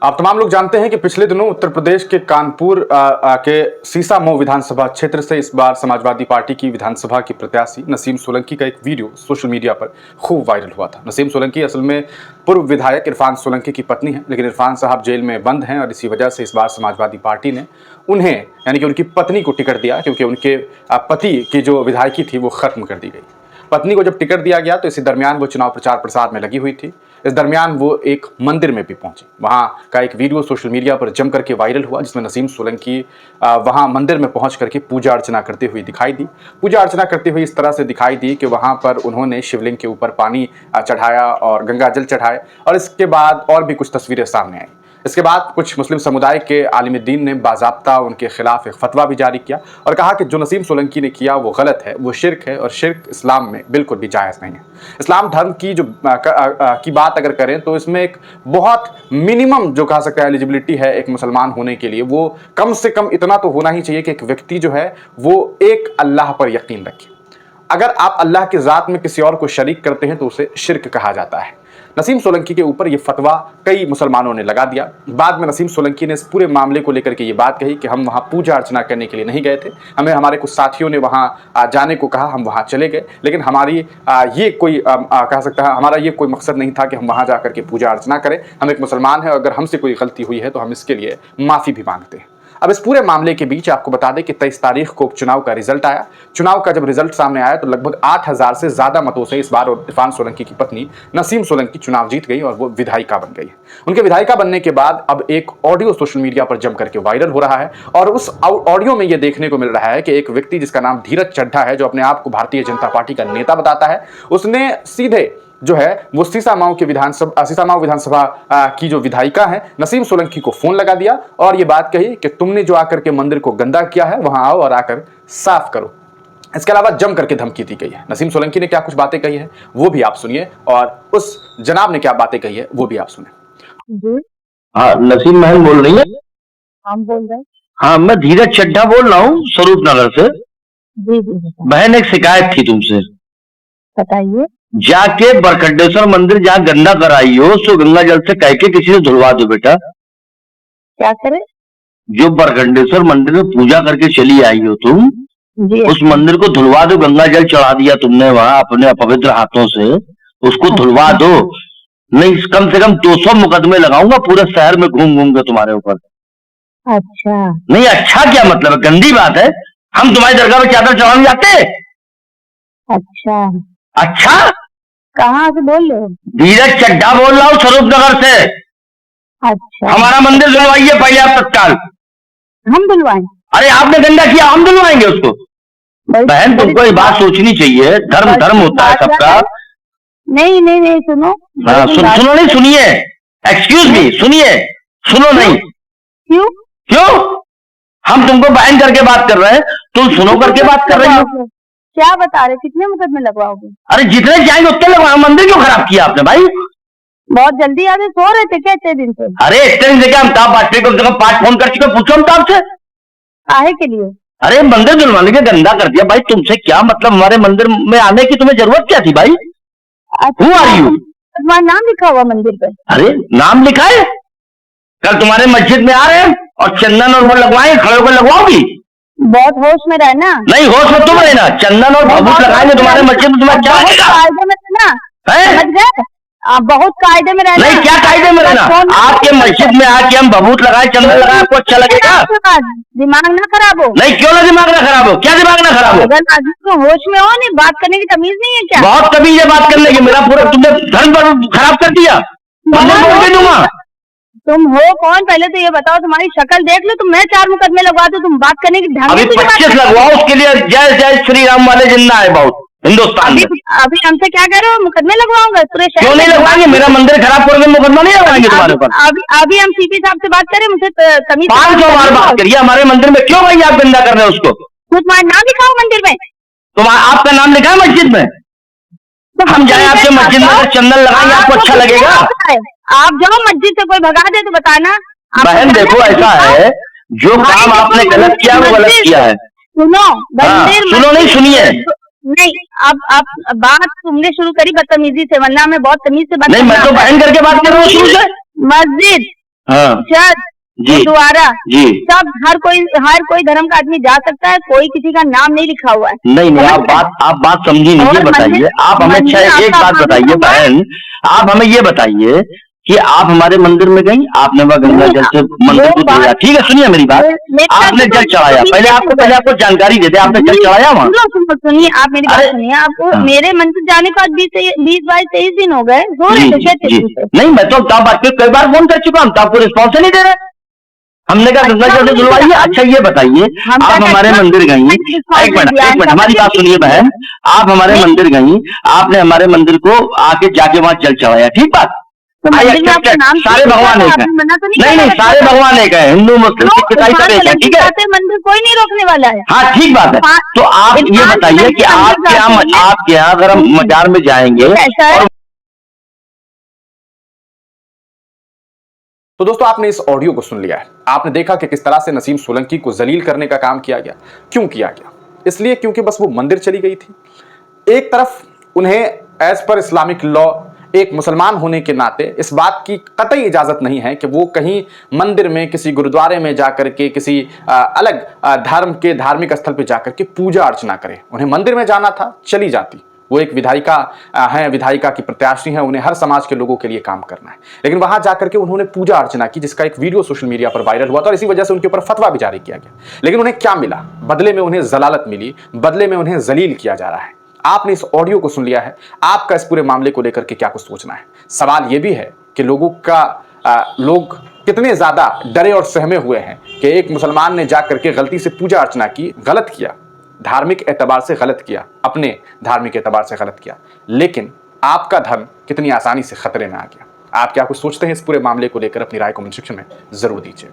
आप तमाम लोग जानते हैं कि पिछले दिनों उत्तर प्रदेश के कानपुर के सीसामऊ विधानसभा क्षेत्र से इस बार समाजवादी पार्टी की विधानसभा की प्रत्याशी नसीम सोलंकी का एक वीडियो सोशल मीडिया पर खूब वायरल हुआ था। नसीम सोलंकी असल में पूर्व विधायक इरफान सोलंकी की पत्नी है, लेकिन इरफान साहब जेल में बंद हैं और इसी वजह से इस बार समाजवादी पार्टी ने उन्हें यानी कि उनकी पत्नी को टिकट दिया, क्योंकि उनके पति की जो विधायकी थी वो खत्म कर दी गई। पत्नी को जब टिकट दिया गया तो इसी दरमियान वो चुनाव प्रचार प्रसार में लगी हुई थी। इस दरमियान वो एक मंदिर में भी पहुंची। वहां का एक वीडियो सोशल मीडिया पर जम करके वायरल हुआ, जिसमें नसीम सोलंकी वहां मंदिर में पहुंच करके पूजा अर्चना करते हुए दिखाई दी। पूजा अर्चना करते हुए इस तरह से दिखाई दी कि वहां पर उन्होंने शिवलिंग के ऊपर पानी चढ़ाया और गंगा जल चढ़ाए, और इसके बाद और भी कुछ तस्वीरें सामने आई। इसके बाद कुछ मुस्लिम समुदाय के आलिम-ए-दीन ने बाज़ाब्ता उनके खिलाफ एक फतवा भी जारी किया और कहा कि जो नसीम सोलंकी ने किया वो गलत है, वो शिर्क है, और शिर्क इस्लाम में बिल्कुल भी जायज़ नहीं है। इस्लाम धर्म की जो की बात अगर करें तो इसमें एक बहुत मिनिमम जो कह सकते हैं एलिजिबिलिटी है एक मुसलमान होने के लिए, वो कम से कम इतना तो होना ही चाहिए कि एक व्यक्ति जो है वो एक अल्लाह पर यकीन रखे। अगर आप अल्लाह की ज़ात में किसी और को शरीक करते हैं तो उसे शिर्क कहा जाता है। नसीम सोलंकी के ऊपर यह फतवा कई मुसलमानों ने लगा दिया। बाद में नसीम सोलंकी ने इस पूरे मामले को लेकर के ये बात कही कि हम वहाँ पूजा अर्चना करने के लिए नहीं गए थे, हमें हमारे कुछ साथियों ने वहाँ जाने को कहा, हम वहाँ चले गए, लेकिन हमारी ये कोई कह सकता है हमारा ये कोई मकसद नहीं था कि हम वहाँ जा करके पूजा अर्चना करें। हम एक मुसलमान हैं, अगर हमसे कोई गलती हुई है तो हम इसके लिए माफ़ी भी मांगते हैं। अब इस पूरे मामले के बीच आपको बता दें कि 23 तारीख को चुनाव का रिजल्ट आया। चुनाव का जब रिजल्ट सामने आया तो लगभग 8000 से ज्यादा मतों से इस बार इरफान सोलंकी की पत्नी नसीम सोलंकी चुनाव जीत गई और वो विधायिका बन गई। उनके विधायिका बनने के बाद अब एक ऑडियो सोशल मीडिया पर जम करके वायरल हो रहा है, और उस ऑडियो में यह देखने को मिल रहा है कि एक व्यक्ति जिसका नाम धीरज चड्ढा है, जो अपने आप को भारतीय जनता पार्टी का नेता बताता है, उसने सीधे जो है वो सीसामऊ विधानसभा की जो विधायिका है नसीम सोलंकी को फोन लगा दिया और ये बात कही कि तुमने जो आकर के मंदिर को गंदा किया है वहां आओ और आकर साफ करो। इसके अलावा जम करके धमकी दी गई है। नसीम सोलंकी ने क्या कुछ बातें कही है वो भी आप सुनिए, और उस जनाब ने क्या बातें कही है वो भी आप सुनिए। हाँ, नसीम महल बोल रही है? हम बोल रहे हैं। हाँ, मैं धीरज चड्ढा बोल रहा हूँ स्वरूप नगर से। जी जी बहन, एक शिकायत थी तुमसे। बताइए। जाके बरखड्डेश्वर मंदिर जहाँ गंदा कराई हो उसको गंगा जल से कह के किसी से धुलवा दो बेटा। क्या करे? जो बरखड्डेश्वर मंदिर में पूजा करके चली आई हो तुम, जी उस मंदिर को धुलवा दो। गंगा जल चढ़ा दिया तुमने वहां अपने अपवित्र हाथों से, उसको धुलवा दो। नहीं, कम से कम 200 मुकदमे लगाऊंगा पूरे शहर में घूम घूम के तुम्हारे ऊपर। अच्छा। नहीं, अच्छा क्या मतलब है? गंदी बात है। हम तुम्हारी दरगाह में चादर चढ़ाने जाते? अच्छा। अच्छा, कहाँ से बोल रहे हो? धीरज चड्ढा बोल रहा हूँ स्वरूप नगर से। अच्छा। हमारा मंदिर धुलवाइए पहले आप तत्काल। हम धुलवाएं? अरे आपने गंदा किया, हम धुलवाएंगे उसको। बहन, तुमको ये बात सोचनी चाहिए, धर्म धर्म होता है सबका। नहीं नहीं नहीं, सुनो। हाँ, सुनो नहीं, सुनिए। एक्सक्यूज मी, सुनिए। सुनो नहीं। क्यों? क्यों? हम तुमको बहन करके बात कर रहे हैं, तुम सुनो करके बात कर रही हो। क्या बता रहे? कितने मुकदमे लगवाओगे? अरे जितने चाहेंगे उतने लगवाओ। मंदिर क्यों खराब किया आपने भाई? बहुत जल्दी आ गए, सो रहे थे क्या इतने दिन से? अरे इतने दिन से क्या, अमिताभ वाजपेयी को 5 फोन कर चुके, पूछो अमिताभ से। काहे के लिए? अरे मंदिर धुलवाने के गंदा कर दिया भाई। तुमसे क्या मतलब? हमारे मंदिर में आने की तुम्हें जरूरत क्या थी भाई? Who are you? तुम्हारा नाम लिखा हुआ मंदिर पे? अरे नाम लिखा है? कल तुम्हारे मस्जिद में आ रहे हैं और चंदन और वो लगवाएंगे, खड़े होकर लगवाओगी? बहुत होश में रहना। नहीं, होश में तुम रहना। चंदन और भभूत लगाएंगे तुम्हारे मस्जिद में, तुम्हें क्या लगेगा? कायदे में रहना, समझ गए? आप बहुत कायदे में रहना। नहीं, क्या कायदे में रहना? आपके मस्जिद में आके हम भभूत लगाए, चंदन लगाए, आपको अच्छा लगेगा? दिमाग ना खराब हो। नहीं, क्यों ना दिमाग ना खराब हो? क्या दिमाग ना खराब हो? अगर आदमी को होश में हो, नहीं बात करने की तमीज नहीं है क्या? बहुत तमीज है बात करने की। मेरा पूरा तुमने धर्म पर खराब कर दिया। दूंगा। तुम हो कौन? पहले तो ये बताओ, तुम्हारी शक्ल देख लो, तुम मैं 4 मुकदमे लगवा दूं, तुम बात करने की ढंग। अभी 25 लगवाओ, उसके लिए जय जय श्री राम वाले जिंदा है बहुत हिंदुस्तान में। अभी हमसे क्या कह रहे हो? मुकदमे लगवाऊंगा पूरे शहर? क्यों नहीं लगवाएंगे? मेरा मंदिर खराब करोगे, मुकदमा नहीं लगवाएंगे तुम्हारे ऊपर। अभी हम सीपी साहब से बात करें, मुझे तमीज 500 बार बात करिए। हमारे मंदिर में क्यों भाई आप गंदा कर रहे हो उसको? तुम्हारा नाम लिखा हो मंदिर में? आपका नाम लिखा है मस्जिद में? तो हम जाए आपके मस्जिद में, अगर चंदन लगाएंगे आपको अच्छा लगेगा? आप जाओ, मस्जिद से कोई भगा दे तो बताना। बहन देखो, ऐसा है जो काम आपने गलत किया वो गलत किया है। सुनो, सुनो नहीं, सुनिए। नहीं, अब बात तुमने शुरू करी बदतमीजी से, वरना मैं बहुत तमीज से बात। नहीं, मैं तो बहन करके बात कर रहा हूँ शुरू से। मस्जिद हाँ चर्च, जी गुरुद्वारा, जी। सब हर कोई धर्म का आदमी जा सकता है, कोई किसी का नाम नहीं लिखा हुआ है। नहीं नहीं, समझ गए? आप बात समझी नहीं, ये और बताइए मंदिर आप हमें। अच्छा मंदिर एक आपका बात अपना बताइए होगा। बहन, आप हमें ये बताइए कि आप हमारे मंदिर में गई, आपने वह गंगा जल से मंदिर को धोया, ठीक है? सुनिए मेरी बात, आपने जल चढ़ाया, पहले आपको जानकारी दे दे, आपने जल चढ़ाया वहाँ? सुनिए, आप मेरी बात अरे सुनिए। आपको हाँ। मेरे मंदिर जाने के बाद 20-22-23 दिन हो गए, रो जी रहे थे जी कहते जी। थे। नहीं, मैं तो आप बात पे कई बार फोन कर चुका हूँ, तो आपको रिस्पॉन्स ही नहीं दे रहे। हमने कहा गंगा जल से धुलवाइए। अच्छा ये बताइए, आप हमारे मंदिर गई, एक मिनट हमारी बात सुनिए बहन, आप हमारे मंदिर गई, आपने हमारे मंदिर को आके जाके वहां जल चढ़ाया, ठीक बात? तो आई मंदिर में आपका एक्सेप्टेड, नाम सारे भगवान एक है। आपने मना तो नहीं नहीं, सारे भगवान एक है, हिंदू मुस्लिम सिख ईसाई सब एक है, ठीक है? मंदिर कोई नहीं रोकने वाला है। हाँ ठीक बात है। तो आप ये बताइए कि आपके यहाँ अगर हम मजार में जाएंगे और तो दोस्तों आपने इस ऑडियो को सुन लिया है, आपने देखा कि किस तरह से नसीम सोलंकी को जलील करने का काम किया गया। क्यों किया गया? इसलिए क्योंकि बस वो मंदिर चली गई थी। एक तरफ उन्हें एज पर इस्लामिक लॉ एक मुसलमान होने के नाते इस बात की कतई इजाजत नहीं है कि वो कहीं मंदिर में, किसी गुरुद्वारे में जाकर के, किसी अलग धर्म के धार्मिक स्थल पर जाकर के पूजा अर्चना करें। उन्हें मंदिर में जाना था, चली जाती। वो एक विधायिका है, विधायिका की प्रत्याशी है, उन्हें हर समाज के लोगों के लिए काम करना है। लेकिन वहां जाकर के उन्होंने पूजा अर्चना की, जिसका एक वीडियो सोशल मीडिया पर वायरल हुआ था और इसी वजह से उनके ऊपर फतवा भी जारी किया गया। लेकिन उन्हें क्या मिला? बदले में उन्हें जलालत मिली, बदले में उन्हें जलील किया जा रहा है। आपने इस ऑडियो को सुन लिया है, आपका इस पूरे मामले को लेकर के क्या कुछ सोचना है? सवाल यह भी है कि लोग कितने ज्यादा डरे और सहमे हुए हैं कि एक मुसलमान ने जाकर के गलती से पूजा अर्चना की, गलत किया, धार्मिक एतबार से गलत किया, अपने धार्मिक एतबार से गलत किया, लेकिन आपका धर्म कितनी आसानी से खतरे में आ गया। आप क्या कुछ सोचते हैं इस पूरे मामले को लेकर? अपनी राय कमेंट सेक्शन में जरूर दीजिए।